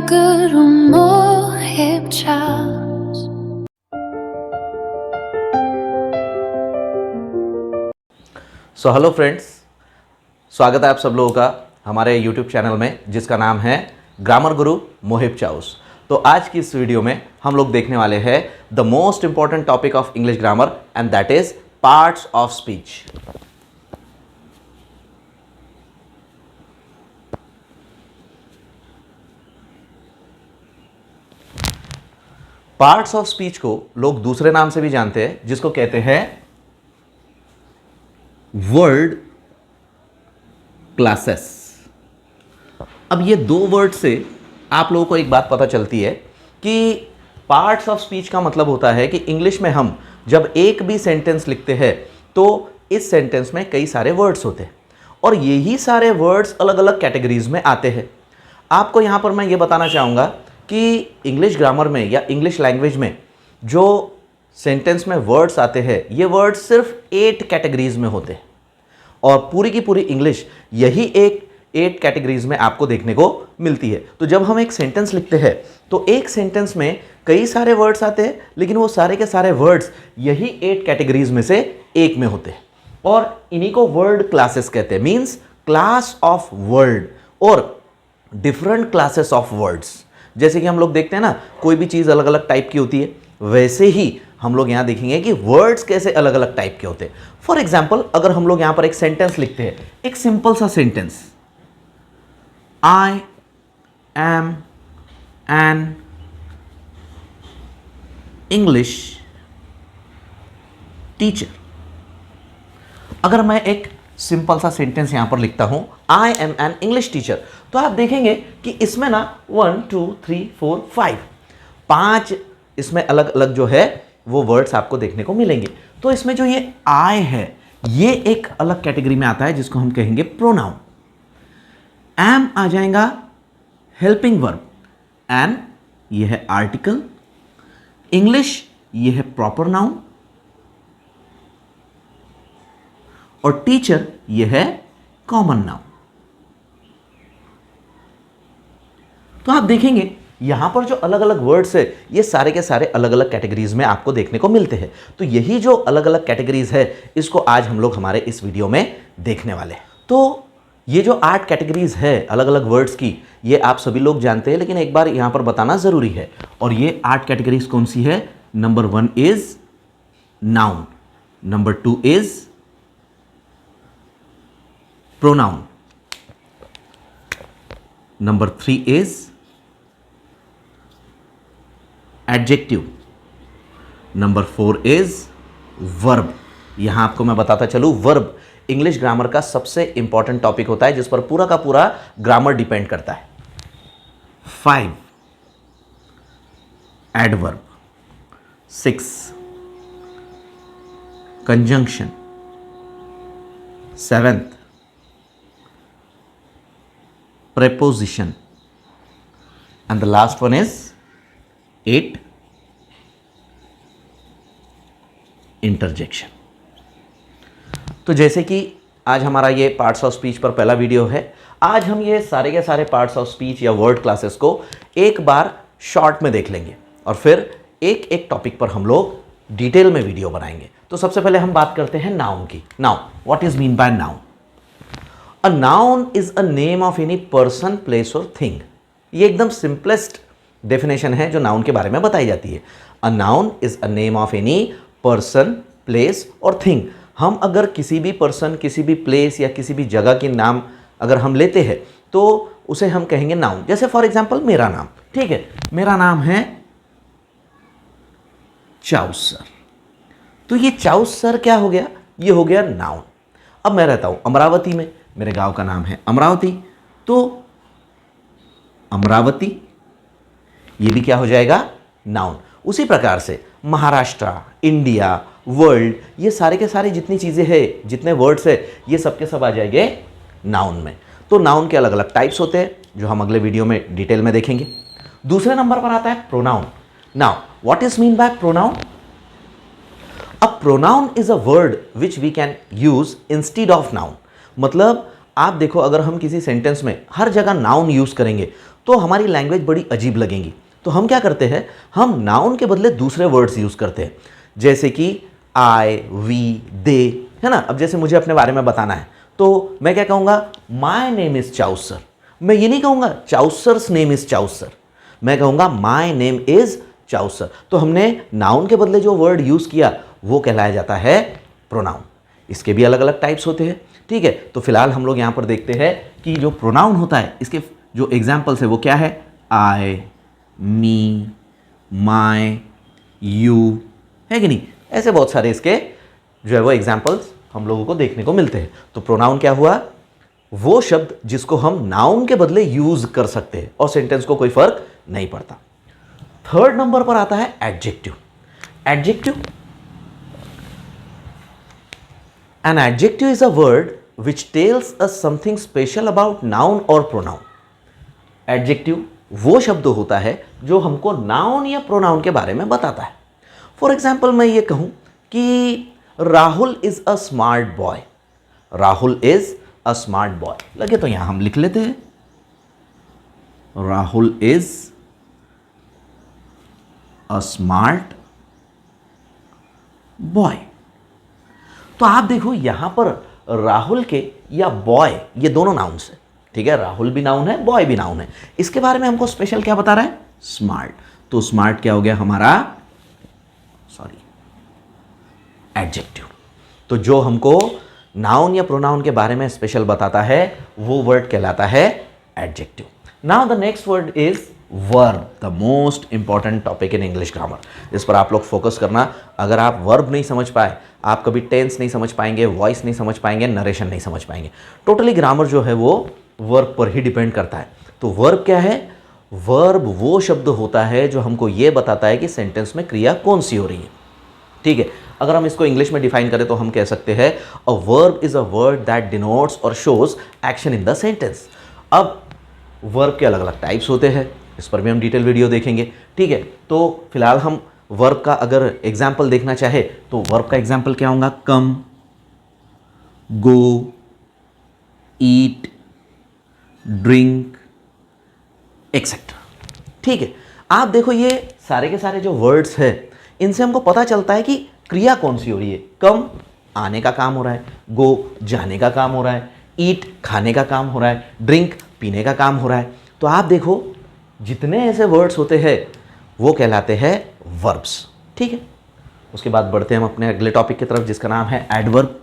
करूं मोहित Charles. So hello friends, स्वागत है आप सब लोगों का हमारे YouTube चैनल में जिसका नाम है ग्रामर गुरु मोहित चाउस। तो आज की इस वीडियो में हम लोग देखने वाले हैं the most important topic of English grammar and that is parts of speech. Parts of speech को लोग दूसरे नाम से भी जानते हैं जिसको कहते हैं वर्ड क्लासेस। अब ये दो वर्ड से आप लोगों को एक बात पता चलती है कि पार्ट्स ऑफ स्पीच का मतलब होता है कि इंग्लिश में हम जब एक भी सेंटेंस लिखते हैं तो इस सेंटेंस में कई सारे वर्ड्स होते हैं और यही सारे वर्ड्स अलग अलग कैटेगरीज में आते हैं। आपको यहां पर मैं ये बताना चाहूँगा कि इंग्लिश ग्रामर में या इंग्लिश लैंग्वेज में जो सेंटेंस में वर्ड्स आते हैं ये वर्ड्स सिर्फ 8 कैटेगरीज में होते हैं और पूरी की पूरी इंग्लिश यही एक 8 कैटेगरीज में आपको देखने को मिलती है। तो जब हम एक सेंटेंस लिखते हैं तो एक सेंटेंस में कई सारे वर्ड्स आते हैं लेकिन वो सारे के सारे वर्ड्स यही 8 कैटेगरीज में से एक में होते हैं और इन्हीं को वर्ड क्लासेस कहते हैं। मीन्स क्लास ऑफ वर्ड और डिफरेंट क्लासेस ऑफ वर्ड्स। जैसे कि हम लोग देखते हैं ना, कोई भी चीज़ अलग अलग टाइप की होती है, वैसे ही हम लोग यहाँ देखेंगे कि वर्ड्स कैसे अलग अलग टाइप के होते हैं। फॉर एग्जाम्पल, अगर हम लोग यहाँ पर एक सेंटेंस लिखते हैं, एक सिंपल सा sentence, I am an English teacher. अगर मैं एक सिंपल सा सेंटेंस यहां पर लिखता हूं, I am an English teacher, तो आप देखेंगे कि इसमें ना 1 2 3 4 5 इसमें अलग अलग जो है वो वर्ड्स आपको देखने को मिलेंगे। तो इसमें जो ये आई है ये एक अलग कैटेगरी में आता है जिसको हम कहेंगे प्रोनाउन। एम आ जाएगा हेल्पिंग वर्ब, एन ये है आर्टिकल, इंग्लिश ये है प्रॉपर नाउन और टीचर ये है कॉमन नाउन। तो आप देखेंगे यहां पर जो अलग अलग वर्ड्स है ये सारे के सारे अलग अलग कैटेगरीज में आपको देखने को मिलते हैं। तो यही जो अलग अलग कैटेगरीज है इसको आज हम लोग हमारे इस वीडियो में देखने वाले हैं। तो ये जो 8 कैटेगरीज है अलग अलग वर्ड्स की, ये आप सभी लोग जानते हैं लेकिन एक बार यहां पर बताना जरूरी है। और ये 8 कैटेगरीज कौन सी है? Number 1 is noun, number 2 is pronoun, number 3 is adjective, number 4 is verb। यहां आपको मैं बताता चलूं, वर्ब इंग्लिश ग्रामर का सबसे इंपॉर्टेंट टॉपिक होता है जिस पर पूरा का पूरा ग्रामर डिपेंड करता है। 5 adverb, 6 conjunction, 7th preposition and the last one is 8 interjection। तो जैसे कि आज हमारा ये पार्ट्स ऑफ स्पीच पर पहला वीडियो है, आज हम ये सारे के सारे पार्ट्स ऑफ स्पीच या वर्ड क्लासेस को एक बार शॉर्ट में देख लेंगे और फिर एक एक टॉपिक पर हम लोग डिटेल में वीडियो बनाएंगे। तो सबसे पहले हम बात करते हैं नाउन की। Noun, what is mean bye noun? A noun is a name of any person, place or thing। ये एकदम सिंपलेस्ट डेफिनेशन है जो नाउन के बारे में बताई जाती है। A noun is a name of any person, place और thing। हम अगर किसी भी पर्सन, किसी भी प्लेस या किसी भी जगह की नाम अगर हम लेते हैं तो उसे हम कहेंगे नाउन। जैसे फॉर एग्जाम्पल मेरा नाम, ठीक है, मेरा नाम है चाउस सर, तो ये चाउस सर क्या हो गया? ये हो गया नाउन। अब मैं रहता हूं अमरावती में, मेरे गांव का नाम है अमरावती, तो अमरावती ये भी क्या हो जाएगा? नाउन। उसी प्रकार से महाराष्ट्र, इंडिया, वर्ल्ड, ये सारे के सारे जितनी चीज़ें हैं, जितने वर्ड्स है, ये सब के सब आ जाएंगे नाउन में। तो नाउन के अलग अलग टाइप्स होते हैं जो हम अगले वीडियो में डिटेल में देखेंगे। दूसरे नंबर पर आता है pronoun. Now what is mean by pronoun? A pronoun is a word which we can use instead of noun. मतलब आप देखो अगर हम किसी सेंटेंस में हर जगह नाउन यूज़ करेंगे तो हमारी लैंग्वेज बड़ी अजीब लगेंगी। तो हम क्या करते हैं, हम नाउन के बदले दूसरे वर्ड्स यूज़ करते हैं, जैसे कि आई, वी, दे, है ना। अब जैसे मुझे अपने बारे में बताना है तो मैं क्या कहूँगा, माई नेम इज़ चाउसर। मैं ये नहीं कहूँगा चाउसर्स नेम इज़ चाउसर, मैं कहूँगा माई नेम इज़ चाउसर। तो हमने नाउन के बदले जो वर्ड यूज़ किया वो कहलाया जाता है प्रोनाउन। इसके भी अलग अलग टाइप्स होते हैं, ठीक है। तो फिलहाल हम लोग यहाँ पर देखते हैं कि जो प्रोनाउन होता है इसके जो एग्जाम्पल्स है वो क्या है, आई, मी, माई, यू, है कि नहीं। ऐसे बहुत सारे इसके जो है वो एग्जाम्पल्स हम लोगों को देखने को मिलते हैं। तो प्रोनाउन क्या हुआ, वो शब्द जिसको हम नाउन के बदले यूज कर सकते हैं और सेंटेंस को कोई फर्क नहीं पड़ता। थर्ड नंबर पर आता है adjective. Adjective, an adjective is a word which tells us something special about noun और प्रोनाउन। एडजेक्टिव वो शब्द होता है जो हमको नाउन या प्रोनाउन के बारे में बताता है। फॉर एग्जाम्पल मैं ये कहूं कि Rahul is a smart boy. Rahul is a smart boy, लगे तो यहां हम लिख लेते हैं, Rahul is a smart boy. तो आप देखो यहां पर राहुल के या बॉय ये दोनों नाउन्स है, ठीक है। राहुल भी नाउन है, बॉय भी नाउन है। इसके बारे में हमको स्पेशल क्या बता रहा है, स्मार्ट। तो स्मार्ट क्या हो गया हमारा, सॉरी, एडजेक्टिव। तो जो हमको नाउन या प्रोनाउन के बारे में स्पेशल बताता है वो वर्ड कहलाता है adjective. Now the next word is verb, the most important topic in English grammar. इस पर आप लोग फोकस करना। अगर आप वर्ब नहीं समझ पाए, आप कभी टेंस नहीं समझ पाएंगे, वॉइस नहीं समझ पाएंगे, नरेशन नहीं समझ पाएंगे। टोटली ग्रामर जो है वो वर्ब पर ही डिपेंड करता है। तो वर्ब क्या है, वर्ब वो शब्द होता है जो हमको ये बताता है कि सेंटेंस में क्रिया कौन सी हो रही है, ठीक है। अगर हम इसको इंग्लिश में डिफाइन करें तो हम कह सकते हैं a verb is a word that denotes और shows action in the sentence. अब वर्ब के अलग अलग टाइप्स होते हैं, इस पर भी हम डिटेल वीडियो देखेंगे, ठीक है। तो फिलहाल हम वर्ब का अगर एग्जाम्पल देखना चाहे तो वर्ब का एग्जाम्पल क्या होगा, कम, गो, ईट, ड्रिंक, एक्सेट्रा, ठीक है। आप देखो ये सारे के सारे जो वर्ड्स है इनसे हमको पता चलता है कि क्रिया कौन सी हो रही है। कम आने का काम हो रहा है, गो जाने का काम हो रहा है, ईट खाने का काम हो रहा है, ड्रिंक पीने का काम हो रहा है। तो आप देखो जितने ऐसे वर्ड्स होते हैं वो कहलाते हैं वर्ब्स, ठीक है। उसके बाद बढ़ते हैं हम अपने अगले टॉपिक की तरफ जिसका नाम है एडवर्ब।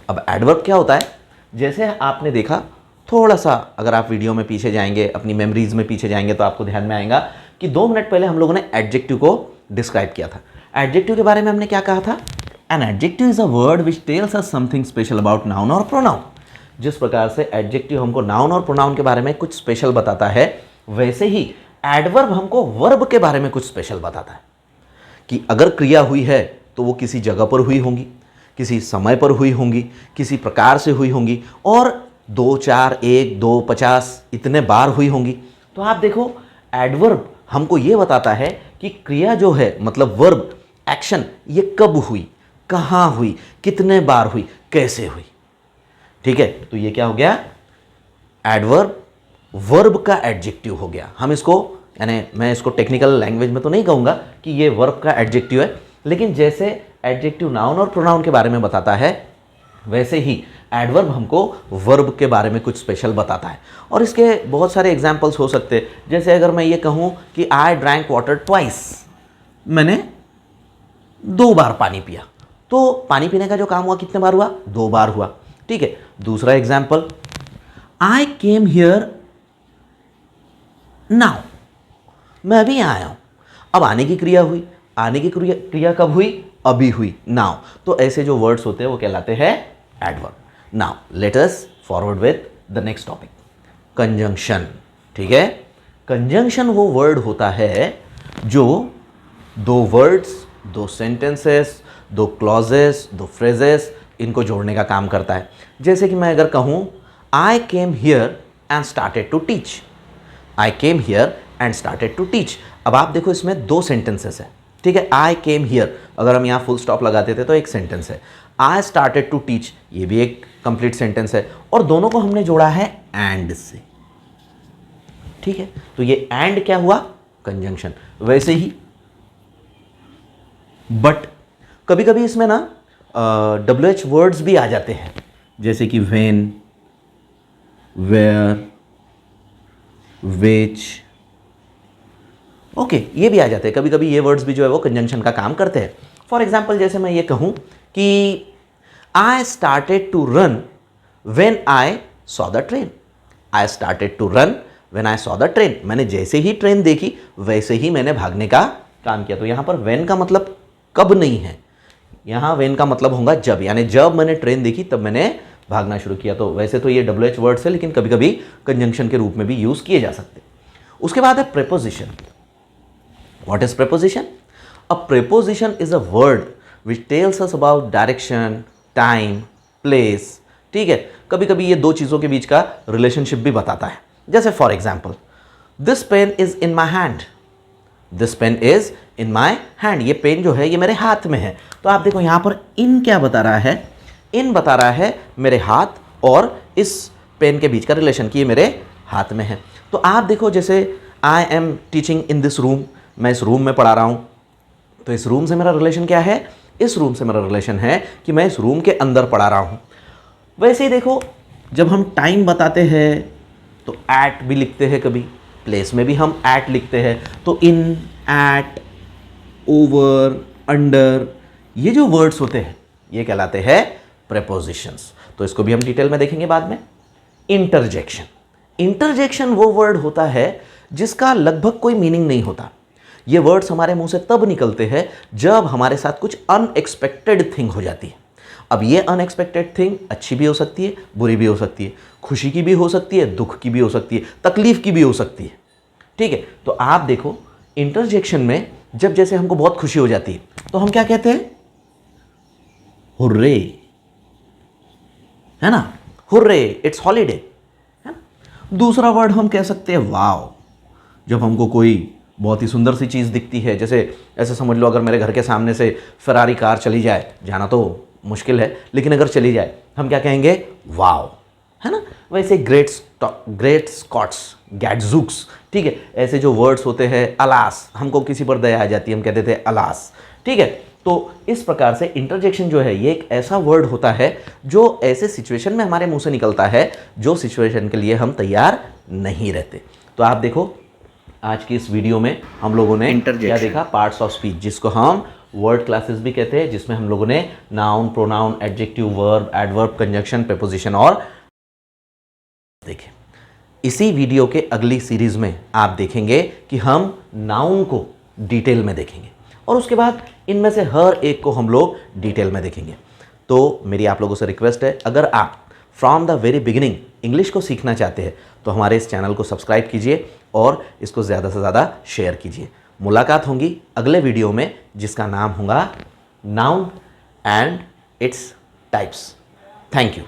अब एडवर्ब क्या होता है, जैसे आपने देखा थोड़ा सा अगर आप वीडियो में पीछे जाएंगे, अपनी मेमोरीज में पीछे जाएंगे तो आपको ध्यान में आएगा कि 2 मिनट पहले हम लोगों ने एडजेक्टिव को डिस्क्राइब किया था। एडजेक्टिव के बारे में हमने क्या कहा था, an adjective is a word which tells us something special about noun और प्रोनाउन। जिस प्रकार से एडजेक्टिव हमको नाउन और प्रोनाउन के बारे में कुछ स्पेशल बताता है, वैसे ही एडवर्ब हमको वर्ब के बारे में कुछ स्पेशल बताता है कि अगर क्रिया हुई है तो वो किसी जगह पर हुई होंगी, किसी समय पर हुई होंगी, किसी प्रकार से हुई होंगी और 2, 4, 1, 2, 50 इतने बार हुई होंगी। तो आप देखो एडवर्ब हमको ये बताता है कि क्रिया जो है मतलब वर्ब एक्शन ये कब हुई, कहाँ हुई, कितने बार हुई, कैसे हुई, ठीक है। तो ये क्या हो गया, एडवर्ब वर्ब का एडजेक्टिव हो गया। हम इसको यानी मैं इसको टेक्निकल लैंग्वेज में तो नहीं कहूँगा कि ये वर्ब का एडजेक्टिव है, लेकिन जैसे एडजेक्टिव नाउन और प्रोनाउन के बारे में बताता है वैसे ही एडवर्ब हमको वर्ब के बारे में कुछ स्पेशल बताता है। और इसके बहुत सारे एग्जाम्पल्स हो सकते हैं, जैसे अगर मैं ये कहूँ कि आई ड्रैंक वाटर ट्वाइस, मैंने 2 बार पानी पिया, तो पानी पीने का जो काम हुआ कितने बार हुआ, 2 बार हुआ, ठीक है। दूसरा example, I came here now, मैं अभी यहाँ आया हूँ। अब आने की क्रिया हुई, आने की क्रिया कब हुई, अभी हुई, नाउ। तो ऐसे जो वर्ड्स होते हैं वो कहलाते हैं adverb. Now let us forward with the next topic, conjunction, ठीक है। कंजंक्शन वो वर्ड होता है जो 2 वर्ड्स, 2 सेंटेंसेस, 2 क्लॉजेस, 2 फ्रेजेस इनको जोड़ने का काम करता है। जैसे कि मैं अगर कहूँ I came here and started to teach, I came here and started to teach. अब आप देखो इसमें 2 सेंटेंसेस हैं, ठीक है, आई केम हियर, अगर हम यहाँ फुल स्टॉप लगाते थे तो एक सेंटेंस है। आई स्टार्टेड टू टीच, ये भी एक कंप्लीट सेंटेंस है, और दोनों को हमने जोड़ा है एंड से। ठीक है, तो ये एंड क्या हुआ, कंजंक्शन। वैसे ही बट कभी कभी इसमें ना WH वर्ड्स भी आ जाते हैं, जैसे कि व्हेन, वेयर, विच, ओके, ये भी आ जाते हैं। कभी कभी ये वर्ड्स भी जो है वो कंजंक्शन का काम करते हैं। फॉर एग्जाम्पल जैसे मैं ये कहूं कि I started to run when I saw the train. I started to run when I saw the train, मैंने जैसे ही ट्रेन देखी वैसे ही मैंने भागने का काम किया। तो यहां पर व्हेन का मतलब कब नहीं है, यहां व्हेन का मतलब होगा जब, यानी जब मैंने ट्रेन देखी तब मैंने भागना शुरू किया। तो वैसे तो ये WH वर्ड्स है, लेकिन कभी कभी कंजंक्शन के रूप में भी यूज किए जा सकते। उसके बाद है preposition. What is preposition? A preposition is a word which tells us about direction, time, place. ठीक है, कभी कभी ये दो चीज़ों के बीच का रिलेशनशिप भी बताता है। जैसे for example, this pen is in my hand, this pen is in my hand, ये पेन जो है ये मेरे हाथ में है। तो आप देखो यहाँ पर इन क्या बता रहा है, इन बता रहा है मेरे हाथ और इस पेन के बीच का रिलेशन, कि ये मेरे हाथ में है। तो आप देखो जैसे I am teaching in this room, मैं इस रूम में पढ़ा रहा हूँ, तो इस रूम से मेरा रिलेशन क्या है, इस रूम से मेरा रिलेशन है कि मैं इस रूम के अंदर पढ़ा रहा हूँ। वैसे ही देखो जब हम टाइम बताते हैं तो एट भी लिखते हैं, कभी प्लेस में भी हम एट लिखते हैं। तो इन, एट, ओवर, अंडर, ये जो वर्ड्स होते हैं ये कहलाते हैं प्रेपोजिशंस। तो इसको भी हम डिटेल में देखेंगे बाद में। इंटरजेक्शन, इंटरजेक्शन वो वर्ड होता है जिसका लगभग कोई मीनिंग नहीं होता। ये वर्ड्स हमारे मुंह से तब निकलते हैं जब हमारे साथ कुछ अनएक्सपेक्टेड थिंग हो जाती है। अब ये अनएक्सपेक्टेड थिंग अच्छी भी हो सकती है, बुरी भी हो सकती है, खुशी की भी हो सकती है, दुख की भी हो सकती है, तकलीफ की भी हो सकती है। ठीक है, तो आप देखो इंटरजेक्शन में जब जैसे हमको बहुत खुशी हो जाती है तो हम क्या कहते हैं, हुर्रे, है ना, हुर्रे, इट्स हॉलीडे, है ना। दूसरा वर्ड हम कह सकते हैं वाव, जब हमको कोई बहुत ही सुंदर सी चीज़ दिखती है। जैसे ऐसे समझ लो, अगर मेरे घर के सामने से फरारी कार चली जाए, जाना तो मुश्किल है लेकिन अगर चली जाए हम क्या कहेंगे, वाव, है ना। वैसे ग्रेट स्कॉट्स, गैट्ज़ूक्स, ठीक है, ऐसे जो वर्ड्स होते हैं, अलास, हमको किसी पर दया आ जाती है हम कहते थे अलास। ठीक है, तो इस प्रकार से इंटरजेक्शन जो है ये एक ऐसा वर्ड होता है जो ऐसे सिचुएशन में हमारे मुंह से निकलता है जो सिचुएशन के लिए हम तैयार नहीं रहते। तो आप देखो आज की इस वीडियो में हम लोगों ने क्या देखा, पार्ट्स ऑफ स्पीच, जिसको हम वर्ड क्लासेस भी कहते हैं, जिसमें हम लोगों ने noun, pronoun, adjective, verb, adverb, conjunction, preposition और देखे। इसी वीडियो के अगली सीरीज में आप देखेंगे कि हम नाउन को डिटेल में देखेंगे और उसके बाद इनमें से हर एक को हम लोग डिटेल में देखेंगे। तो मेरी आप लोगों से रिक्वेस्ट है, अगर आप from the very beginning English को सीखना चाहते हैं तो हमारे इस चैनल को सब्सक्राइब कीजिए और इसको ज़्यादा से ज़्यादा शेयर कीजिए। मुलाकात होगी अगले वीडियो में जिसका नाम होगा noun and its types. Thank you.